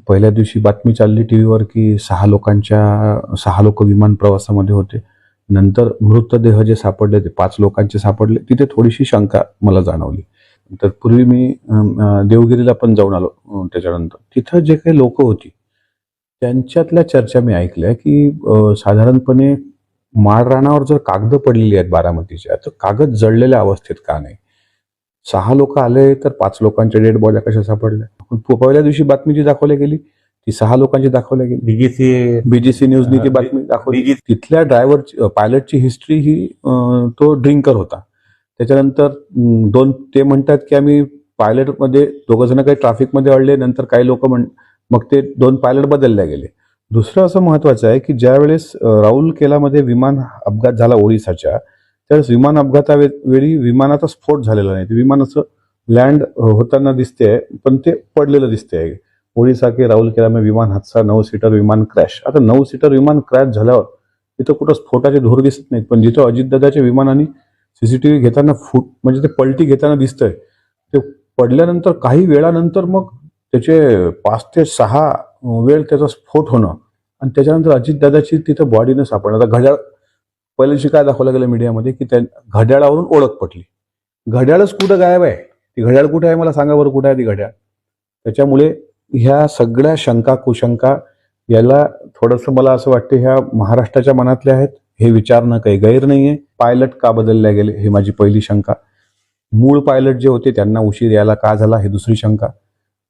पहिल्या दिवशी बातमी चालली टीव्हीवर की 6 लोक विमान प्रवासामध्ये होते. नंतर मृतदेह जे सापडले ते 5 लोकांचे सापडले. तिथे थोडीशी शंका मला जाणवली. तर पूर्वी मी देवगिरीला पण जाऊन आलो. त्याच्यानंतर तिथं जे काही लोक होती त्यांच्यातल्या चर्चा मी ऐकल्या की साधारणपणे माळरानावर जर कागद पडलेली आहेत बारामतीच्या, तर कागद जळलेल्या अवस्थेत का नाही? 6 लोक आले तर 5 लोकांच्या डेड बॉड्या कशा सापडल्या? पहिल्या दिवशी बातमी जी दाखवली गेली ती 6 लोकांची दाखवली गेली. बीजीसी न्यूजनी ती बातमी दाखवली. तिथल्या ड्रायव्हरची पायलटची हिस्ट्री ही तो ड्रिंकर होता. त्याच्यानंतर ते म्हणतात की आम्ही पायलटमध्ये 2 जण काही ट्रॅफिकमध्ये अडले. नंतर काही लोक मग ते 2 पायलट बदलले गेले. दुसरं असं महत्वाचं आहे की ज्या वेळेस राऊरकेलामध्ये विमान अपघात झाला ओडिसाच्या, त्यावेळेस विमान अपघातावेळी विमानाचा स्फोट झालेला नाही. विमान असं लँड होताना दिसते पण ते पडलेलं दिसते. ओडिसा के राऊरकेला में विमान हादसा, 9 सीटर विमान क्रॅश. आता 9 सीटर विमान क्रॅश झाल्यावर तिथं कुठं स्फोटाचे धूर दिसत नाहीत, पण जिथं अजितदादाच्या विमानाने सीसीटीव्ही घेताना म्हणजे ते पलटी घेताना दिसतंय, ते पडल्यानंतर काही वेळानंतर मग त्याचे 5 ते 6 वेळ त्याचा स्फोट होणं आणि त्याच्यानंतर अजितदादाची तिथं बॉडी न सापडणं. आता घड्याळ पहिल्या दिवशी काय दाखवलं गेलं मीडियामध्ये की त्या घड्याळावरून ओळख पटली. घड्याळच कुठं गायब आहे? ती घड्याळ कुठे आहे मला सांगा बरं, कुठे आहे ती घड्याळ? त्याच्यामुळे ह्या सगळ्या शंका कुशंका याला थोडंसं मला असं वाटतं ह्या महाराष्ट्राच्या मनातल्या आहेत. हे विचारणं काही गैर नाहीये. पायलट का बदलल्या गेले हे माझी पहिली शंका. मूळ पायलट जे होते त्यांना उशीर यायला का झाला हे दुसरी शंका.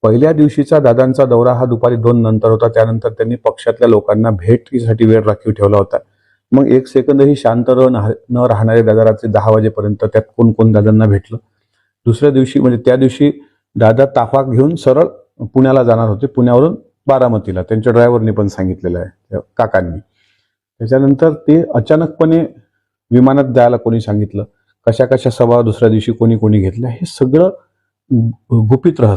पहिल्या दिवशीचा दादांचा दौरा हा दुपारी 2 नंतर होता. त्यानंतर त्यांनी पक्षातल्या लोकांना भेटीसाठी वेळ राखीव ठेवला होता. मग 1 सेकंदही शांत न राहणारे दादा रात्री 10 वाजेपर्यंत त्यात कोण कोण दादांना भेटलं. दुसऱ्या दिवशी म्हणजे त्या दिवशी दादा ताफा घेऊन सरळ पुण्याला जाणार होते. पुण्यावरून बारामतीला त्यांच्या ड्रायव्हरने पण सांगितलेलं आहे काकांनी. त्याच्यानंतर ते अचानकपणे विमानात जायला कोणी सांगितलं, कशा सभा दुसऱ्या दिवशी कोणी घेतल्या, हे सगळं गुपित राहतं.